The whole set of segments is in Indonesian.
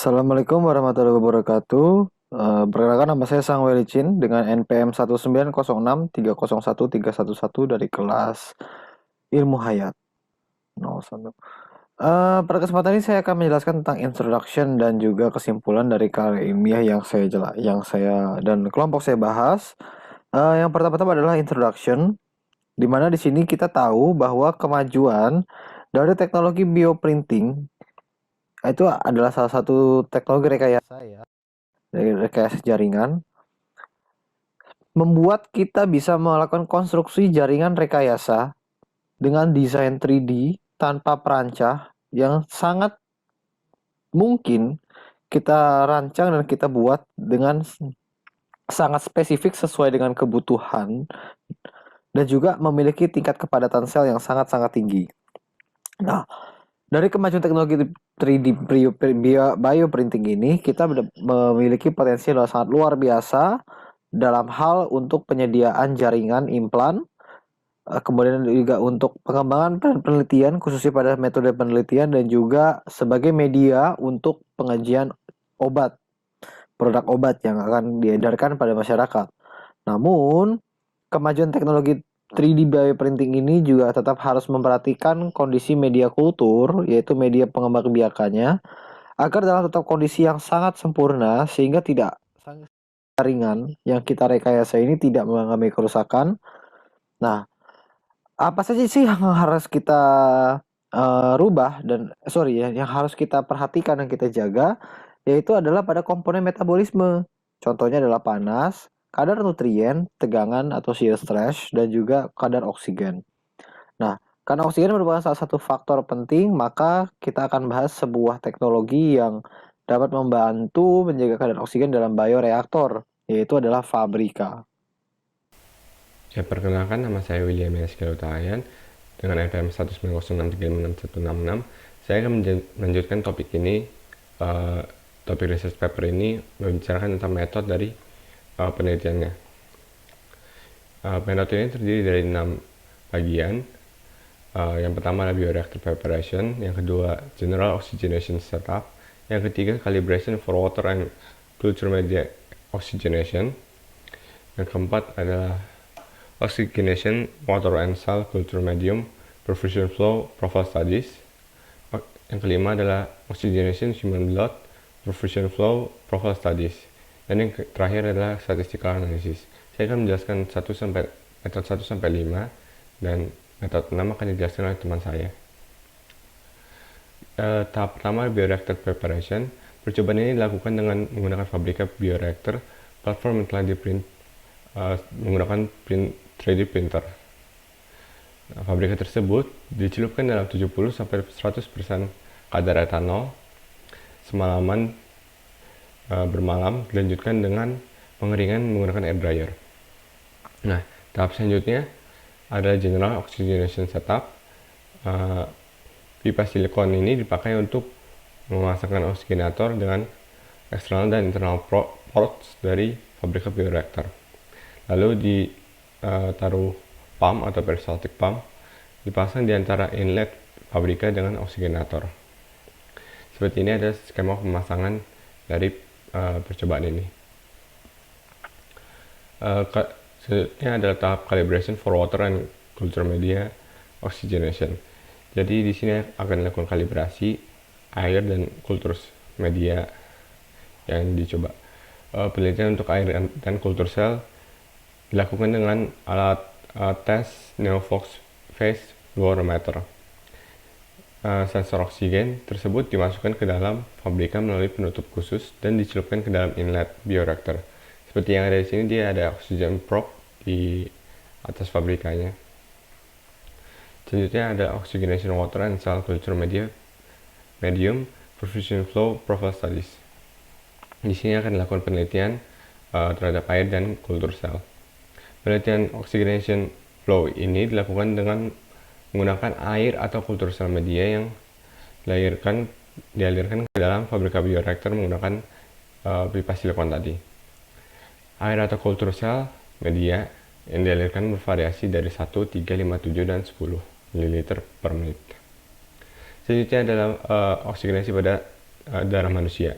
Assalamualaikum warahmatullahi wabarakatuh. Perkenalkan nama saya Sang Welicin dengan NPM 19063013111 dari kelas Ilmu Hayat 01. Pada kesempatan ini saya akan menjelaskan tentang introduction dan juga kesimpulan dari karya ilmiah dan kelompok saya bahas. Yang pertama-tama adalah introduction, di mana di sini kita tahu bahwa kemajuan dari teknologi bioprinting itu adalah salah satu teknologi rekayasa jaringan, membuat kita bisa melakukan konstruksi jaringan rekayasa dengan desain 3D tanpa perancah yang sangat mungkin kita rancang dan kita buat dengan sangat spesifik sesuai dengan kebutuhan dan juga memiliki tingkat kepadatan sel yang sangat-sangat tinggi. Nah, dari kemajuan teknologi 3D bioprinting ini, kita memiliki potensi yang sangat luar biasa dalam hal untuk penyediaan jaringan implan, kemudian juga untuk pengembangan penelitian khususnya pada metode penelitian dan juga sebagai media untuk pengajian obat, produk obat yang akan diedarkan pada masyarakat. Namun, kemajuan teknologi 3D bioprinting ini juga tetap harus memperhatikan kondisi media kultur, yaitu media pengembangbiakannya, agar dalam tetap kondisi yang sangat sempurna sehingga tidak jaringan yang kita rekayasa ini tidak mengalami kerusakan. Nah, apa saja sih yang harus kita rubah dan yang harus kita perhatikan dan kita jaga, yaitu adalah pada komponen metabolisme. Contohnya adalah panas, kadar nutrien, tegangan atau shear stress, dan juga kadar oksigen. Nah, karena oksigen merupakan salah satu faktor penting, maka kita akan bahas sebuah teknologi yang dapat membantu menjaga kadar oksigen dalam bioreaktor, yaitu adalah Fabrika. Ya, perkenalkan, nama saya William Utahayan dengan NPM 19063561166. Saya akan melanjutkan topik ini. Topik research paper ini membicarakan tentang metode dari penelitiannya. Metode ini terdiri dari 6 bagian. Yang pertama adalah bioreactor preparation, yang kedua general oxygenation setup, yang ketiga calibration for water and culture media oxygenation, yang keempat adalah oxygenation, water and cell culture medium, perfusion flow, profile studies. Yang kelima adalah oxygenation human blood, perfusion flow, profile studies. Dan yang terakhir adalah statistical analysis. Saya akan menjelaskan metode 1 sampai 5 dan metode 6 akan dijelaskan oleh teman saya. Tahap pertama, bioreactor preparation. Percobaan ini dilakukan dengan menggunakan Fabrika bioreactor, platform yang telah diprint menggunakan 3D printer. Nah, Fabrika tersebut dicelupkan dalam 70-100% kadar etanol semalaman bermalam, dilanjutkan dengan pengeringan menggunakan air dryer. Nah, tahap selanjutnya adalah general oxygenation setup. Pipa silikon ini dipakai untuk memasangkan oksigenator dengan eksternal dan internal ports dari Fabrika bioreactor. Lalu ditaruh pump atau peristaltic pump dipasang di antara inlet Fabrika dengan oksigenator. Seperti ini ada skema pemasangan dari percobaan ini. Selanjutnya adalah tahap calibration for water and culture media oxygenation. Jadi di sini akan dilakukan kalibrasi air dan kultur media yang dicoba. Penelitian untuk air dan kultur sel dilakukan dengan alat tes Neofox phase fluorometer. Sensor oksigen tersebut dimasukkan ke dalam Fabrika melalui penutup khusus dan dicelupkan ke dalam inlet bioreactor. Seperti yang ada di sini, dia ada oxygen probe di atas Fabrikanya. Selanjutnya ada oxygenation water and cell culture medium perfusion flow profile studies. Di sini akan dilakukan penelitian terhadap air dan kultur sel. Penelitian oxygenation flow ini dilakukan dengan menggunakan air atau kultur sel media yang dialirkan ke dalam Fabrika bioreactor menggunakan pipa silikon tadi. Air atau kultur sel media yang dialirkan bervariasi dari 1, 3, 5, 7, dan 10 ml per menit. Selanjutnya adalah oksigenasi pada darah manusia.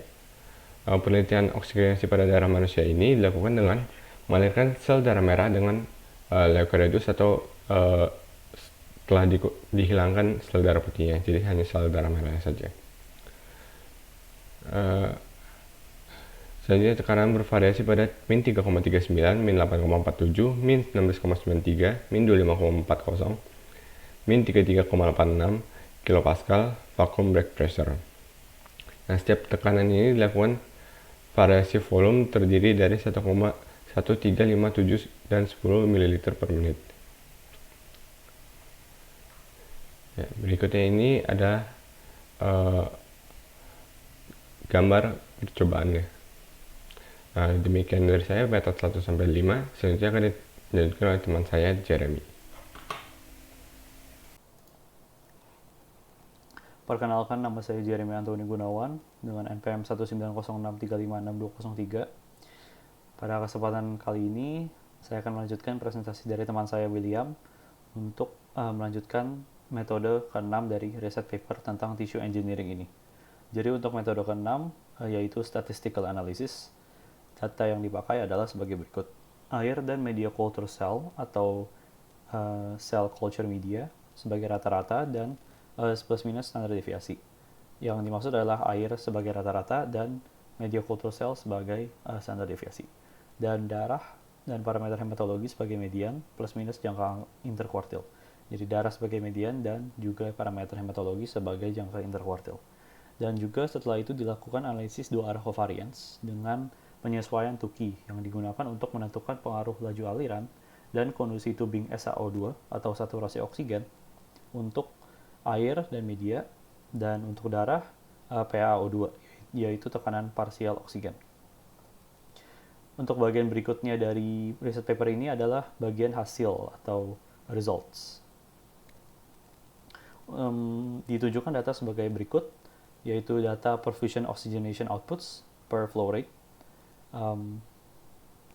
Penelitian oksigenasi pada darah manusia ini dilakukan dengan mengalirkan sel darah merah dengan leukaritus atau telah dihilangkan sel darah putihnya, jadi hanya sel darah merahnya saja. Selanjutnya tekanan bervariasi pada min 3,39, min 8,47, min 16,93, min 25,40, min 33,86 kilopascal vacuum break pressure. Nah, setiap tekanan ini dilakukan variasi volume terdiri dari 1,1357 dan 10 ml per menit. Ya, berikutnya ini ada gambar percobaannya. Nah, demikian dari saya metode 1-5. Selanjutnya akan dilanjutkan oleh teman saya, Jeremy. Perkenalkan, nama saya Jeremy Antoni Gunawan dengan NPM 19063566203. Pada kesempatan kali ini, saya akan melanjutkan presentasi dari teman saya William untuk melanjutkan metode ke-6 dari riset paper tentang tissue engineering ini. Jadi untuk metode ke-6 yaitu statistical analysis, data yang dipakai adalah sebagai berikut. Air dan media culture cell atau cell culture media sebagai rata-rata dan plus minus standar deviasi. Yang dimaksud adalah air sebagai rata-rata dan media culture cell sebagai standar deviasi. Dan darah dan parameter hematologi sebagai median plus minus jangka interkuartil. Jadi darah sebagai median dan juga parameter hematologi sebagai jangka interkuartil. Dan juga setelah itu dilakukan analisis dua arah covariance dengan penyesuaian Tukey yang digunakan untuk menentukan pengaruh laju aliran dan kondisi tubing SaO2 atau saturasi oksigen untuk air dan media, dan untuk darah PaO2 yaitu tekanan parsial oksigen. Untuk bagian berikutnya dari riset paper ini adalah bagian hasil atau results. Ditujukan data sebagai berikut, yaitu data perfusion oxygenation outputs per flow rate.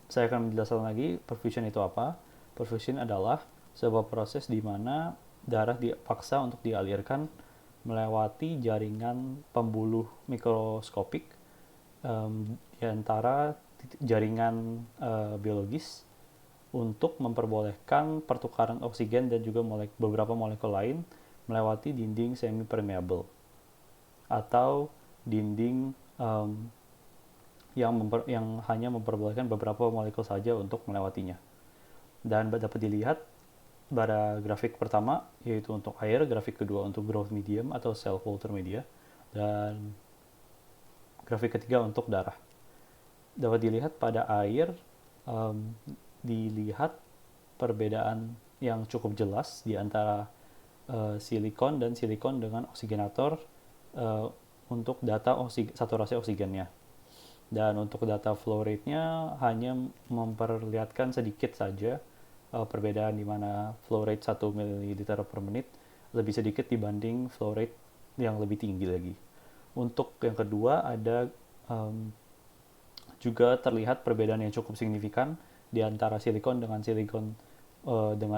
Saya akan menjelaskan lagi perfusion itu apa. Perfusion adalah sebuah proses di mana darah dipaksa untuk dialirkan melewati jaringan pembuluh mikroskopik di antara jaringan biologis untuk memperbolehkan pertukaran oksigen dan juga beberapa molekul lain melewati dinding semi-permeable atau dinding yang hanya memperbolehkan beberapa molekul saja untuk melewatinya. Dan dapat dilihat pada grafik pertama, yaitu untuk air, grafik kedua untuk growth medium atau cell culture media, dan grafik ketiga untuk darah. Dapat dilihat pada air, dilihat perbedaan yang cukup jelas di antara silikon dan silikon dengan oksigenator untuk data saturasi oksigennya. Dan untuk data flow rate-nya hanya memperlihatkan sedikit saja perbedaan di mana flow rate 1 ml per menit lebih sedikit dibanding flow rate yang lebih tinggi lagi. Untuk yang kedua ada juga terlihat perbedaan yang cukup signifikan di antara silikon dengan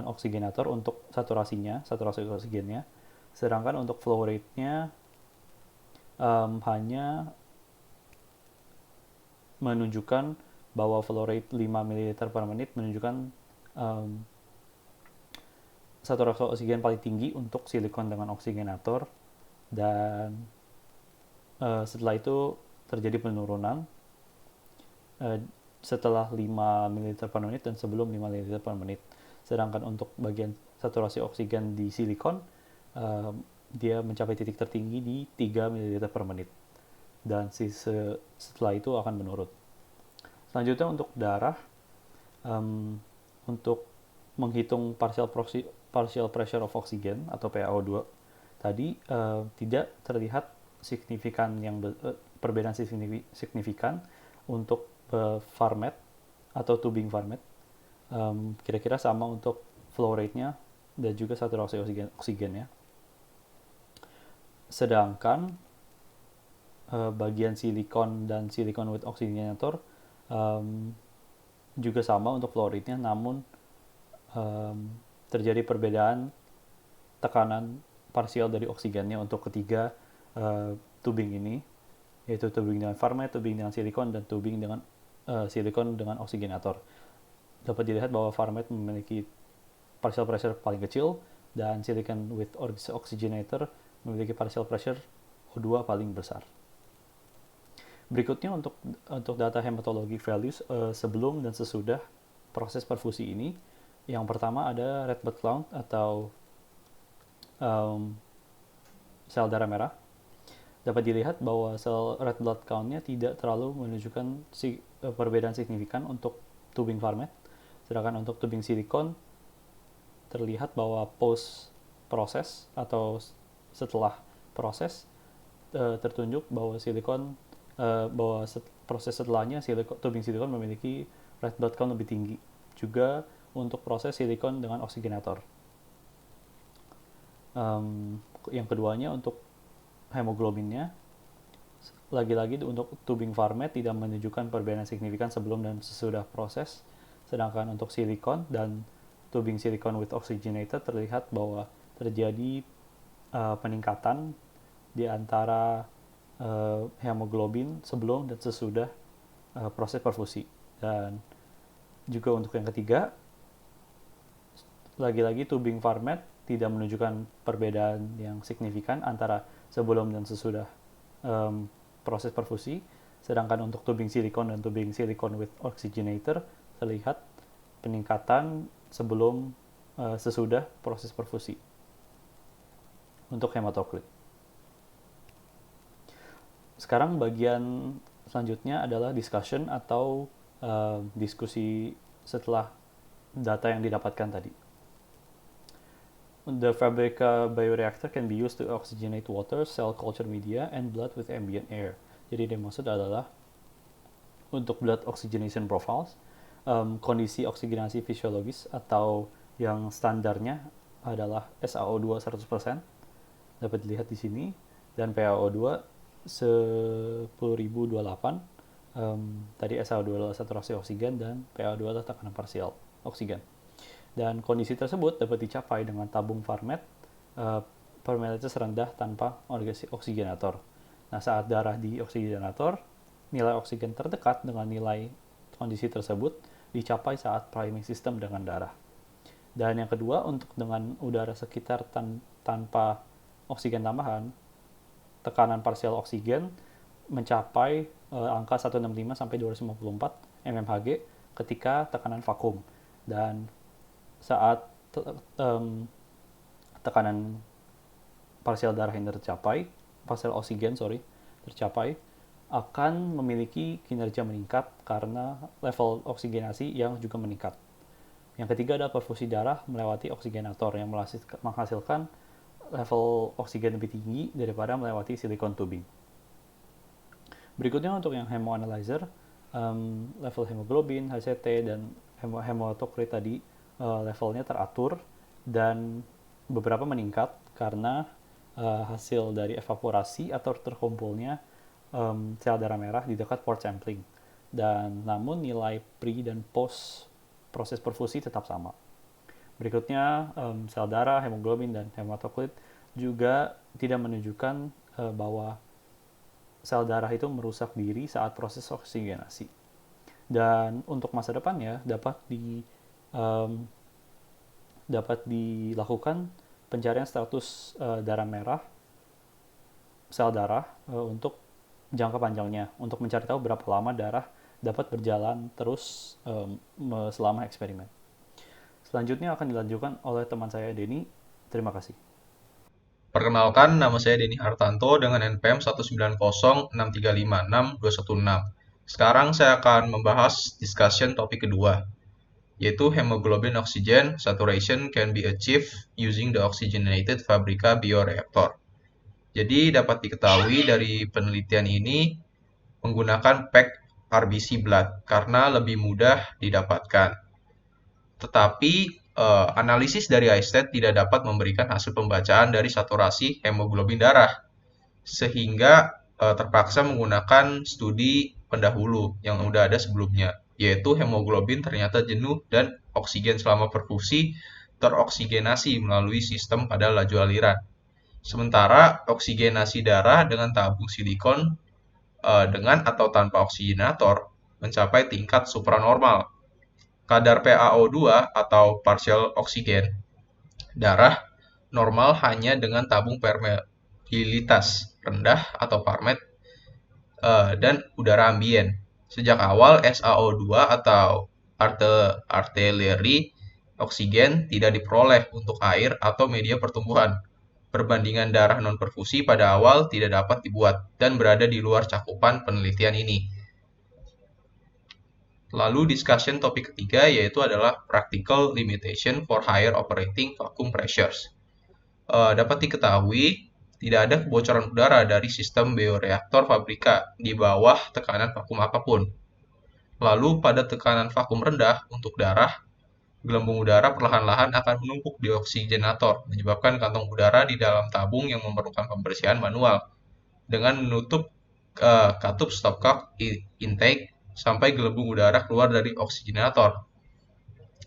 oksigenator untuk saturasi oksigennya. Sedangkan untuk flow rate-nya hanya menunjukkan bahwa flow rate 5 ml per menit menunjukkan saturasi oksigen paling tinggi untuk silikon dengan oksigenator, dan setelah itu terjadi penurunan setelah 5 ml per menit dan sebelum 5 ml per menit. Sedangkan untuk bagian saturasi oksigen di silikon dia mencapai titik tertinggi di 3 ml per menit, dan setelah itu akan menurun. Selanjutnya untuk darah, untuk menghitung partial pressure of oxygen atau PaO2 tadi tidak terlihat perbedaan signifikan untuk Varmet atau tubing Varmet. Kira-kira sama untuk flow rate-nya dan juga saturasi oksigennya. Sedangkan bagian silikon dan silikon with oxygenator juga sama untuk flow rate-nya, namun terjadi perbedaan tekanan parsial dari oksigennya untuk ketiga tubing ini, yaitu tubing dengan Farmet, tubing dengan silikon, dan tubing dengan silikon dengan oksigenator. Dapat dilihat bahwa Farmet memiliki partial pressure paling kecil dan silicon with oxygenator memiliki partial pressure O2 paling besar. Berikutnya untuk data hematologic values sebelum dan sesudah proses perfusi ini. Yang pertama ada red blood count atau sel darah merah. Dapat dilihat bahwa sel red blood count-nya tidak terlalu menunjukkan perbedaan signifikan untuk tubing Farmet. Sedangkan untuk tubing silikon terlihat bahwa post proses atau setelah proses tertunjuk bahwa proses setelahnya tubing silikon memiliki red blood count lebih tinggi. Juga untuk proses silikon dengan oksigenator. Yang keduanya untuk hemoglobinnya, lagi-lagi untuk tubing Farmet tidak menunjukkan perbedaan signifikan sebelum dan sesudah proses, sedangkan untuk silikon dan tubing silikon with oxygenator terlihat bahwa terjadi peningkatan di antara hemoglobin sebelum dan sesudah proses perfusi. Dan juga untuk yang ketiga, lagi-lagi tubing Farmet tidak menunjukkan perbedaan yang signifikan antara sebelum dan sesudah proses perfusi, sedangkan untuk tubing silikon dan tubing silikon with oxygenator terlihat peningkatan sebelum sesudah proses perfusi untuk hematokrit. Sekarang bagian selanjutnya adalah discussion atau diskusi setelah data yang didapatkan tadi. The Fabrica bioreactor can be used to oxygenate water, cell culture media, and blood with ambient air. Jadi yang maksud adalah untuk blood oxygenation profiles, kondisi oksigenasi fisiologis atau yang standarnya adalah SaO2 100%, dapat dilihat di sini, dan PaO2 10.028. Tadi SaO2 adalah saturasi oksigen dan PaO2 adalah tekanan parsial oksigen. Dan kondisi tersebut dapat dicapai dengan tabung Farmet permeabilitas rendah tanpa oksigenator. Nah, saat darah di oksigenator, nilai oksigen terdekat dengan nilai kondisi tersebut dicapai saat priming system dengan darah. Dan yang kedua, untuk dengan udara sekitar tanpa oksigen tambahan, tekanan parsial oksigen mencapai angka 165 sampai 254 mmHg ketika tekanan vakum. Dan saat tekanan parsial darah ini parsial oksigen tercapai, akan memiliki kinerja meningkat karena level oksigenasi yang juga meningkat. Yang ketiga adalah perfusi darah melewati oksigenator yang menghasilkan level oksigen lebih tinggi daripada melewati silikon tubing. Berikutnya untuk yang hemoanalyzer, level hemoglobin, HCT, dan hematokrit tadi levelnya teratur dan beberapa meningkat karena hasil dari evaporasi atau terkumpulnya sel darah merah di dekat port sampling. Dan namun nilai pre dan post proses perfusi tetap sama. Berikutnya sel darah, hemoglobin, dan hematokrit juga tidak menunjukkan bahwa sel darah itu merusak diri saat proses oksigenasi. Dan untuk masa depannya dapat dilakukan pencarian status darah merah, sel darah untuk jangka panjangnya, untuk mencari tahu berapa lama darah dapat berjalan terus selama eksperimen. Selanjutnya akan dilanjutkan oleh teman saya Denny. Terima kasih. Perkenalkan, nama saya Denny Hartanto dengan NPM 19063566216. Sekarang saya akan membahas discussion topik kedua, yaitu hemoglobin oxygen saturation can be achieved using the oxygenated Fabrica bioreactor. Jadi dapat diketahui dari penelitian ini menggunakan pack RBC blood karena lebih mudah didapatkan. Tetapi analisis dari iStat tidak dapat memberikan hasil pembacaan dari saturasi hemoglobin darah, sehingga terpaksa menggunakan studi pendahulu yang sudah ada sebelumnya, yaitu hemoglobin ternyata jenuh dan oksigen selama perfusi teroksigenasi melalui sistem pada laju aliran. Sementara oksigenasi darah dengan tabung silikon dengan atau tanpa oksigenator mencapai tingkat supranormal. Kadar PaO2 atau partial oksigen darah normal hanya dengan tabung permeabilitas rendah atau parmet dan udara ambien. Sejak awal SaO2 atau artillery oksigen tidak diperoleh untuk air atau media pertumbuhan. Perbandingan darah non-perfusi pada awal tidak dapat dibuat dan berada di luar cakupan penelitian ini. Lalu discussion topik ketiga yaitu adalah practical limitation for higher operating vacuum pressures. Dapat diketahui tidak ada kebocoran udara dari sistem bioreaktor Fabrika di bawah tekanan vakum apapun. Lalu pada tekanan vakum rendah untuk darah, gelembung udara perlahan-lahan akan menumpuk di oksigenator, menyebabkan kantong udara di dalam tabung yang memerlukan pembersihan manual dengan menutup katup stopcock intake sampai gelembung udara keluar dari oksigenator.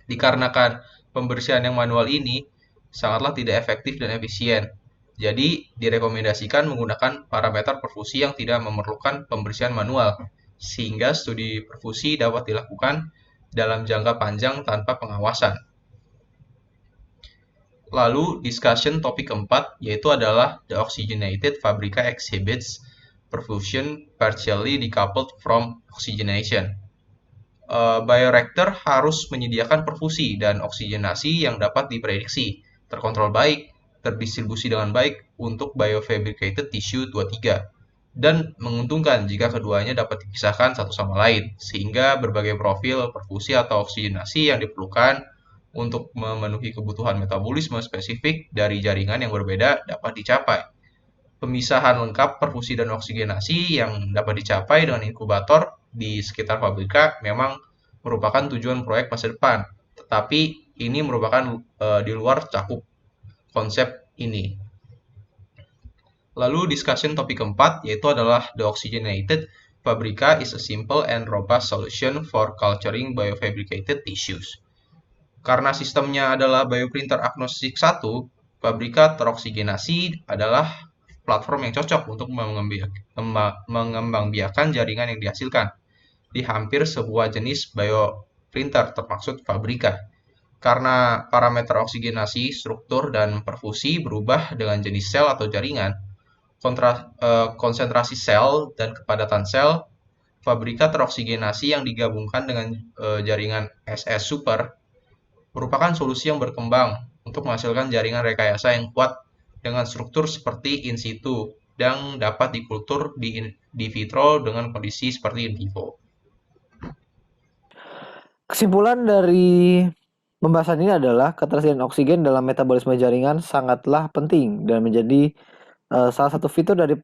Dikarenakan pembersihan yang manual ini sangatlah tidak efektif dan efisien, jadi direkomendasikan menggunakan parameter perfusi yang tidak memerlukan pembersihan manual, sehingga studi perfusi dapat dilakukan dalam jangka panjang tanpa pengawasan. Lalu discussion topik keempat yaitu adalah the oxygenated Fabrika exhibits perfusion partially decoupled from oxygenation. Bioreaktor harus menyediakan perfusi dan oksigenasi yang dapat diprediksi, terkontrol baik, terdistribusi dengan baik untuk biofabricated tissue 23, dan menguntungkan jika keduanya dapat dipisahkan satu sama lain, sehingga berbagai profil perfusi atau oksigenasi yang diperlukan untuk memenuhi kebutuhan metabolisme spesifik dari jaringan yang berbeda dapat dicapai. Pemisahan lengkap perfusi dan oksigenasi yang dapat dicapai dengan inkubator di sekitar Fabrika memang merupakan tujuan proyek masa depan, tetapi ini merupakan di luar cakup konsep ini. Lalu discussion topik keempat yaitu adalah the oxygenated Fabrika is a simple and robust solution for culturing biofabricated tissues. Karena sistemnya adalah bioprinter agnostik 1, Fabrika teroksigenasi adalah platform yang cocok untuk mengembangbiakan jaringan yang dihasilkan di hampir sebuah jenis bioprinter termaksud Fabrika. Karena parameter oksigenasi, struktur, dan perfusi berubah dengan jenis sel atau jaringan, konsentrasi sel dan kepadatan sel, Fabrika teroksigenasi yang digabungkan dengan jaringan SS Super merupakan solusi yang berkembang untuk menghasilkan jaringan rekayasa yang kuat dengan struktur seperti in situ dan dapat dikultur di vitro dengan kondisi seperti in vivo. Kesimpulan dari pembahasan ini adalah ketersediaan oksigen dalam metabolisme jaringan sangatlah penting dan menjadi salah satu fitur dari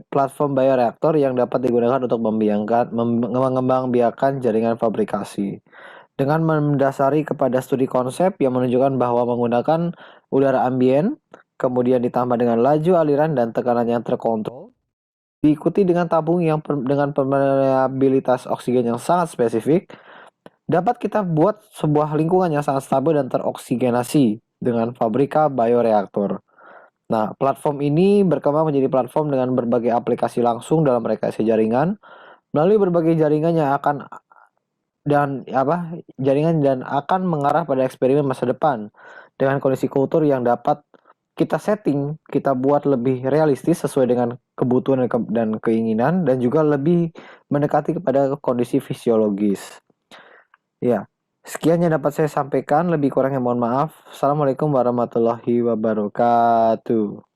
platform bioreaktor yang dapat digunakan untuk mengembangbiakan jaringan fabrikasi. Dengan mendasari kepada studi konsep yang menunjukkan bahwa menggunakan udara ambien, kemudian ditambah dengan laju aliran dan tekanan yang terkontrol, diikuti dengan tabung yang dengan permeabilitas oksigen yang sangat spesifik, dapat kita buat sebuah lingkungan yang sangat stabil dan teroksigenasi dengan Fabrika bioreaktor. Nah, platform ini berkembang menjadi platform dengan berbagai aplikasi langsung dalam rekayasa jaringan, melalui berbagai jaringan yang akan akan mengarah pada eksperimen masa depan dengan kondisi kultur yang dapat kita setting, kita buat lebih realistis sesuai dengan kebutuhan dan keinginan dan juga lebih mendekati kepada kondisi fisiologis. Ya, sekian yang dapat saya sampaikan, lebih kurangnya mohon maaf. Assalamualaikum warahmatullahi wabarakatuh.